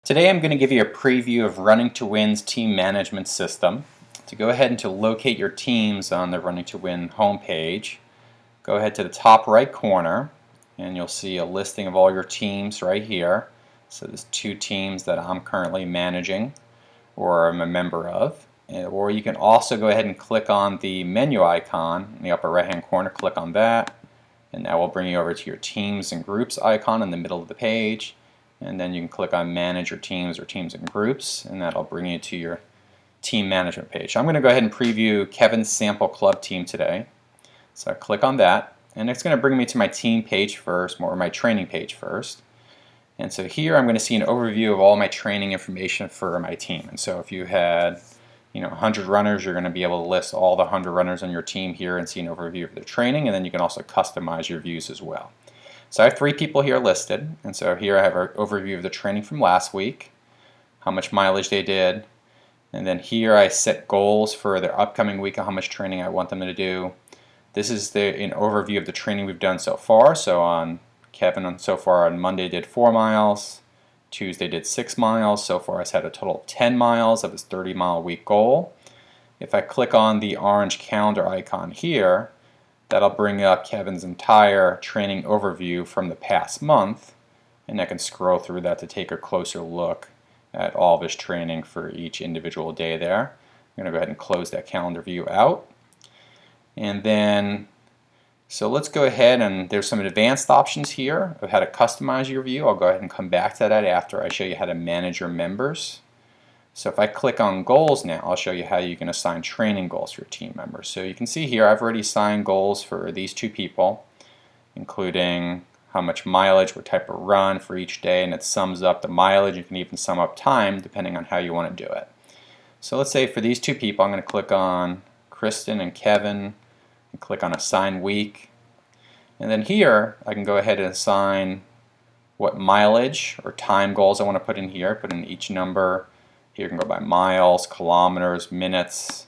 Today I'm going to give you a preview of Running2Win's team management system. To go ahead and to locate your teams on the Running2Win homepage, go ahead to the top right corner and you'll see a listing of all your teams right here. So there's 2 teams that I'm currently managing or I'm a member of. Or you can also go ahead and click on the menu icon in the upper right hand corner, click on that, and that will bring you over to your teams and groups icon in the middle of the page. And then you can click on manage your teams or teams and groups, and that'll bring you to your team management page. I'm going to go ahead and preview Kevin's sample club team today. So I click on that, and it's going to bring me to my team page first, or my training page first. And so here I'm going to see an overview of all my training information for my team. And so if you had 100 runners, you're going to be able to list all the 100 runners on your team here and see an overview of their training, and then you can also customize your views as well. So I have 3 people here listed, and so here I have an overview of the training from last week, how much mileage they did, and then here I set goals for their upcoming week of how much training I want them to do. This is an overview of the training we've done so far. So on Kevin, so far on Monday did 4 miles, Tuesday did 6 miles, so far he's had a total of 10 miles of his 30-mile week goal. If I click on the orange calendar icon here, that'll bring up Kevin's entire training overview from the past month, and I can scroll through that to take a closer look at all of his training for each individual day there. I'm going to go ahead and close that calendar view out. And then, so let's go ahead, and there's some advanced options here of how to customize your view. I'll go ahead and come back to that after I show you how to manage your members. So if I click on goals now, I'll show you how you can assign training goals for your team members. So you can see here I've already assigned goals for these 2 people, including how much mileage, what type of run for each day, and it sums up the mileage. You can even sum up time depending on how you want to do it. So let's say for these 2 people I'm going to click on Kristen and Kevin and click on assign week. And then here I can go ahead and assign what mileage or time goals I want to put in here, put in each number. Here you can go by miles, kilometers, minutes.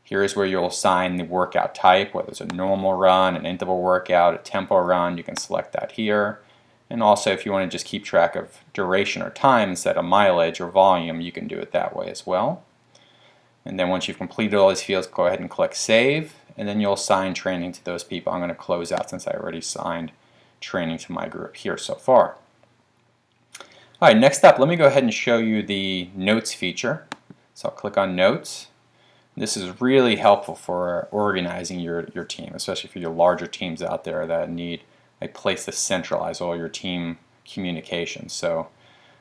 Here is where you'll assign the workout type, whether it's a normal run, an interval workout, a tempo run. You can select that here. And also if you want to just keep track of duration or time instead of mileage or volume, you can do it that way as well. And then once you've completed all these fields, go ahead and click Save, and then you'll assign training to those people. I'm going to close out since I already assigned training to my group here so far. Alright, next up, let me go ahead and show you the Notes feature. So I'll click on Notes. This is really helpful for organizing your team, especially for your larger teams out there that need a place to centralize all your team communications. So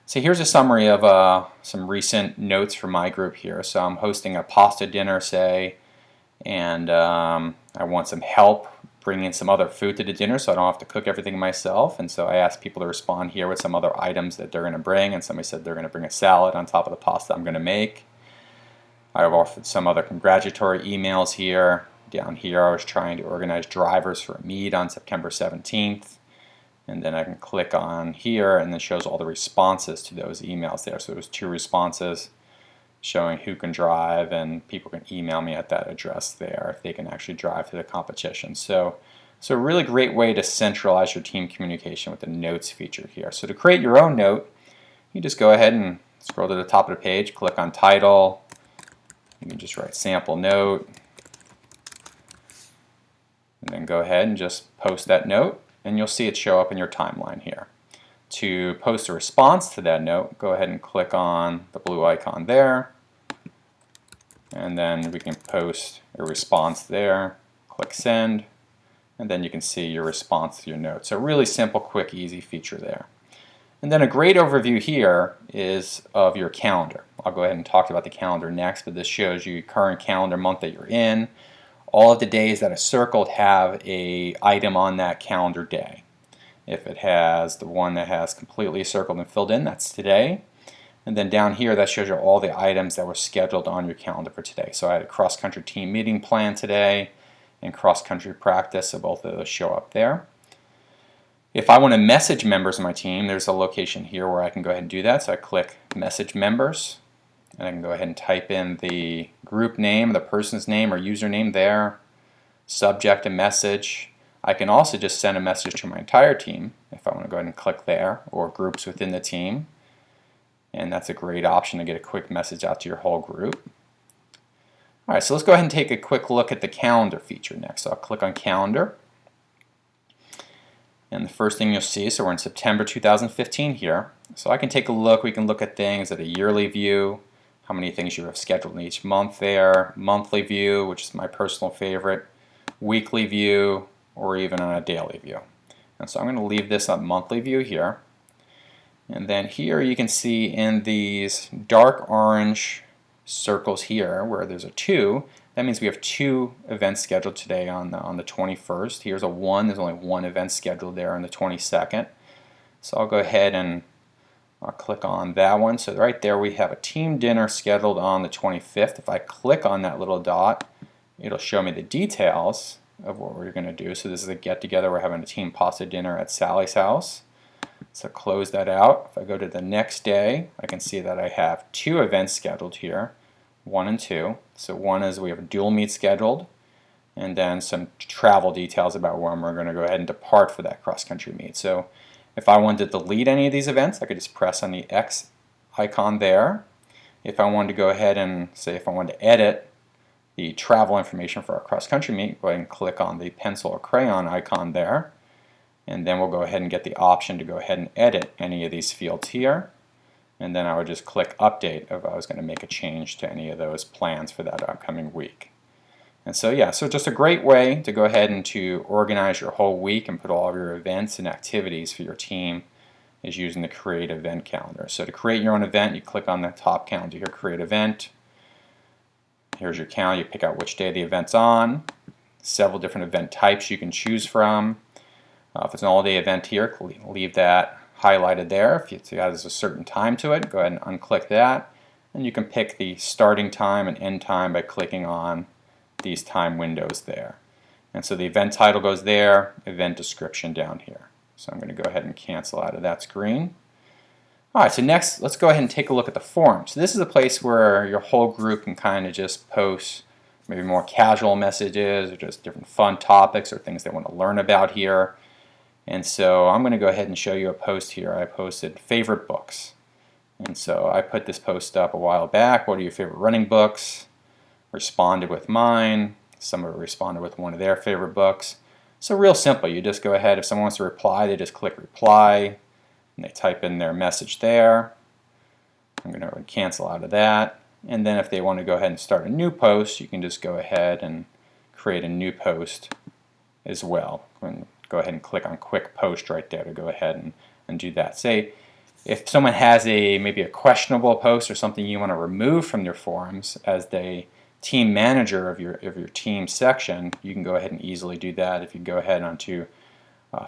here's a summary of some recent notes from my group here. So I'm hosting a pasta dinner, say, and I want some help bringing some other food to the dinner so I don't have to cook everything myself. And so I asked people to respond here with some other items that they're going to bring, and somebody said they're going to bring a salad on top of the pasta I'm going to make. I've offered some other congratulatory emails here. Down here I was trying to organize drivers for a meet on September 17th. And then I can click on here and it shows all the responses to those emails there. So there's 2 responses showing who can drive, and people can email me at that address there if they can actually drive to the competition. So a really great way to centralize your team communication with the Notes feature here. So to create your own note, you just go ahead and scroll to the top of the page, click on Title, you can just write Sample Note, and then go ahead and just post that note, and you'll see it show up in your timeline here. To post a response to that note, go ahead and click on the blue icon there, and then we can post a response there. Click Send, and then you can see your response to your note. So really simple, quick, easy feature there. And then a great overview here is of your calendar. I'll go ahead and talk about the calendar next, but this shows you current calendar month that you're in. All of the days that are circled have an item on that calendar day. If it has the one that has completely circled and filled in, that's today. And then down here, that shows you all the items that were scheduled on your calendar for today. So I had a cross-country team meeting planned today and cross-country practice, so both of those show up there. If I want to message members of my team, there's a location here where I can go ahead and do that. So I click Message Members, and I can go ahead and type in the group name, the person's name or username there, subject and message. I can also just send a message to my entire team if I want to go ahead and click there, or groups within the team. and that's a great option to get a quick message out to your whole group. Alright, so let's go ahead and take a quick look at the calendar feature next. So I'll click on calendar, and the first thing you'll see, so we're in September 2015 here. So I can take a look, we can look at things at a yearly view, how many things you have scheduled in each month there, monthly view, which is my personal favorite, weekly view, or even on a daily view. And so I'm going to leave this on monthly view here. And then here you can see in these dark orange circles here where there's a 2, that means we have 2 events scheduled today on the 21st. Here's a 1, there's only 1 event scheduled there on the 22nd. So I'll go ahead and I'll click on that one. So right there we have a team dinner scheduled on the 25th. If I click on that little dot, it'll show me the details of what we're going to do. So this is a get-together. We're having a team pasta dinner at Sally's house. So close that out. If I go to the next day, I can see that I have 2 events scheduled here, 1 and 2. So one is we have a dual meet scheduled, and then some travel details about when we're going to go ahead and depart for that cross-country meet. So if I wanted to delete any of these events, I could just press on the X icon there. If I wanted to go ahead and say if I wanted to edit the travel information for our cross-country meet, go ahead and click on the pencil or crayon icon there, and then we'll go ahead and get the option to go ahead and edit any of these fields here, and then I would just click update if I was going to make a change to any of those plans for that upcoming week. And so yeah, so just a great way to go ahead and to organize your whole week and put all of your events and activities for your team is using the Create Event Calendar. So to create your own event, you click on the top calendar here, Create Event. Here's your calendar, you pick out which day the event's on, several different event types you can choose from. If it's an all-day event here, leave that highlighted there. If it has a certain time to it, go ahead and unclick that. And you can pick the starting time and end time by clicking on these time windows there. And so the event title goes there, event description down here. So I'm going to go ahead and cancel out of that screen. Alright, so next let's go ahead and take a look at the forum. So this is a place where your whole group can kind of just post maybe more casual messages or just different fun topics or things they want to learn about here. And so I'm going to go ahead and show you a post here. I posted favorite books. And so I put this post up a while back. What are your favorite running books? Responded with mine. Somebody responded with one of their favorite books. So real simple. You just go ahead. If someone wants to reply, they just click reply. And they type in their message there. I'm going to cancel out of that. And then if they want to go ahead and start a new post, you can just go ahead and create a new post as well. And go ahead and click on quick post right there to go ahead and do that. Say if someone has maybe a questionable post or something you want to remove from their forums, as the team manager of your team section, you can go ahead and easily do that. If you go ahead onto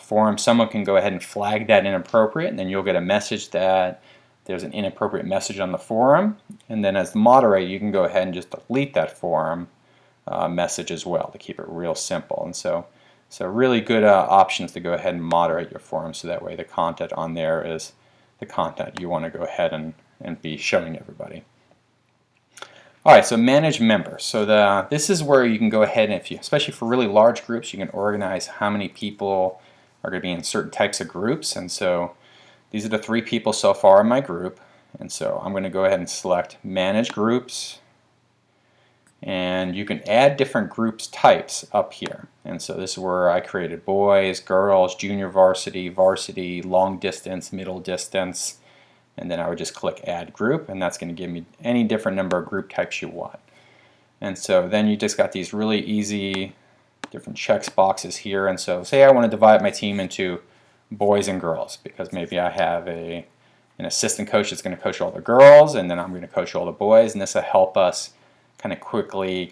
forum, someone can go ahead and flag that inappropriate, and then you'll get a message that there's an inappropriate message on the forum, and then as the moderator you can go ahead and just delete that forum message as well to keep it real simple. And so really good options to go ahead and moderate your forum, so that way the content on there is the content you want to go ahead and be showing everybody. Alright, so manage members. So this is where you can go ahead and, especially for really large groups, you can organize how many people are going to be in certain types of groups. And so these are the 3 people so far in my group. And so I'm going to go ahead and select manage groups. And you can add different groups types up here. And so this is where I created boys, girls, junior varsity, varsity, long distance, middle distance. And then I would just click add group, and that's going to give me any different number of group types you want. And so then you just got these really easy different checks boxes here. And so say I want to divide my team into boys and girls, because maybe I have an assistant coach that's going to coach all the girls, and then I'm going to coach all the boys, and this will help us kind of quickly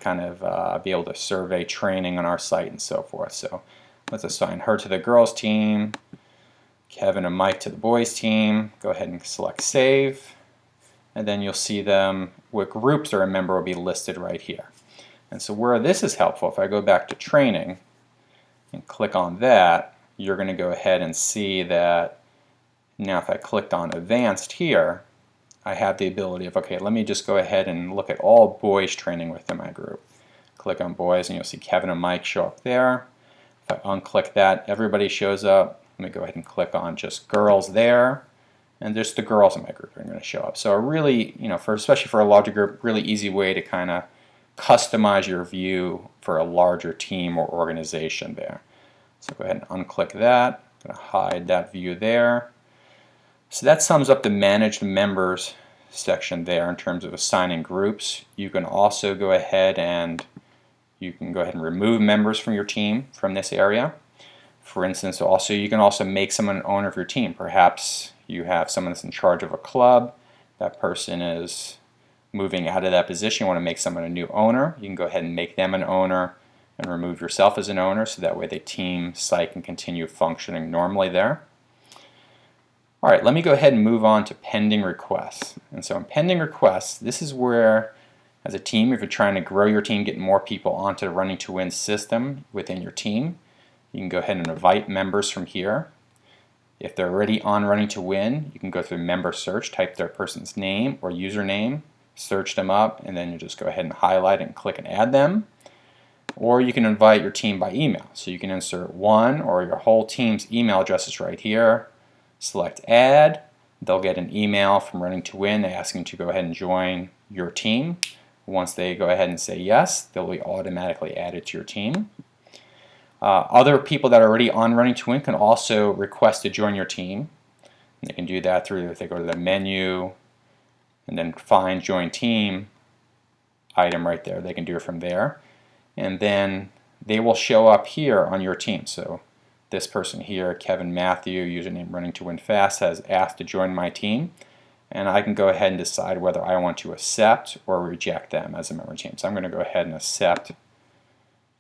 be able to survey training on our site and so forth. So let's assign her to the girls team, Kevin and Mike to the boys team. Go ahead and select save, and then you'll see them, what groups are a member will be listed right here. And so where this is helpful, if I go back to training and click on that, you're going to go ahead and see that now if I clicked on advanced here, I have the ability of, okay, let me just go ahead and look at all boys training within my group. Click on boys and you'll see Kevin and Mike show up there. If I unclick that, everybody shows up. Let me go ahead and click on just girls there, and just the girls in my group are going to show up. So a really, especially for a larger group, really easy way to kind of customize your view for a larger team or organization there. So go ahead and unclick that. I'm going to hide that view there. So that sums up the Manage Members section there in terms of assigning groups. You can also go ahead and remove members from your team from this area. For instance, you can also make someone an owner of your team. Perhaps you have someone that's in charge of a club. That person is moving out of that position. You want to make someone a new owner. You can go ahead and make them an owner and remove yourself as an owner, so that way the team site can continue functioning normally there. All right, let me go ahead and move on to pending requests. And so in pending requests, this is where, as a team, if you're trying to grow your team, get more people onto the Running2Win system within your team, you can go ahead and invite members from here. If they're already on Running2Win, you can go through member search, type their person's name or username, search them up, and then you just go ahead and highlight and click and add them. Or you can invite your team by email. So you can insert one or your whole team's email addresses right here. Select add. They'll get an email from Running2Win asking to go ahead and join your team. Once they go ahead and say yes, they'll be automatically added to your team. Other people that are already on Running2Win can also request to join your team. And they can do that through, if they go to the menu and then find Join Team item right there, they can do it from there. And then they will show up here on your team. So this person here, Kevin Matthew, username Running2Win Fast, has asked to join my team, and I can go ahead and decide whether I want to accept or reject them as a member of the team. So I'm going to go ahead and accept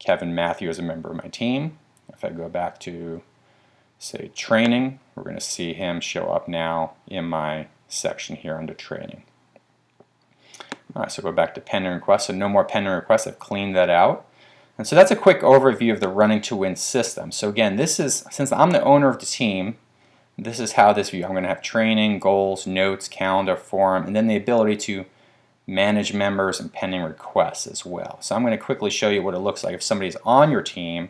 Kevin Matthew as a member of my team. If I go back to, say, training, we're going to see him show up now in my section here under training. All right, so go back to pending requests. So no more pending requests. I've cleaned that out. And so that's a quick overview of the Running2Win system. So again, this is, since I'm the owner of the team, this is how this view. I'm going to have training, goals, notes, calendar, forum, and then the ability to manage members and pending requests as well. So I'm going to quickly show you what it looks like if somebody's on your team.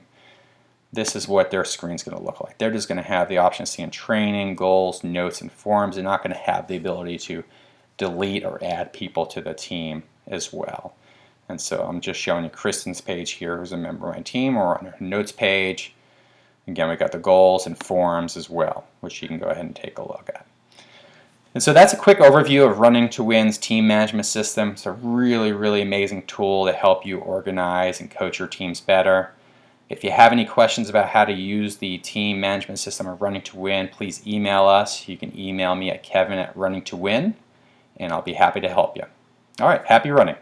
This is what their screen's going to look like. They're just going to have the option to see in training, goals, notes, and forums. They're not going to have the ability to delete or add people to the team as well. And so I'm just showing you Kristen's page here, who's a member of my team, or on her notes page. Again, we've got the goals and forums as well, which you can go ahead and take a look at. And so that's a quick overview of Running2Win's team management system. It's a really, really amazing tool to help you organize and coach your teams better. If you have any questions about how to use the team management system of Running2Win, please email us. You can email me at kevin@running2win, and I'll be happy to help you. All right, happy running.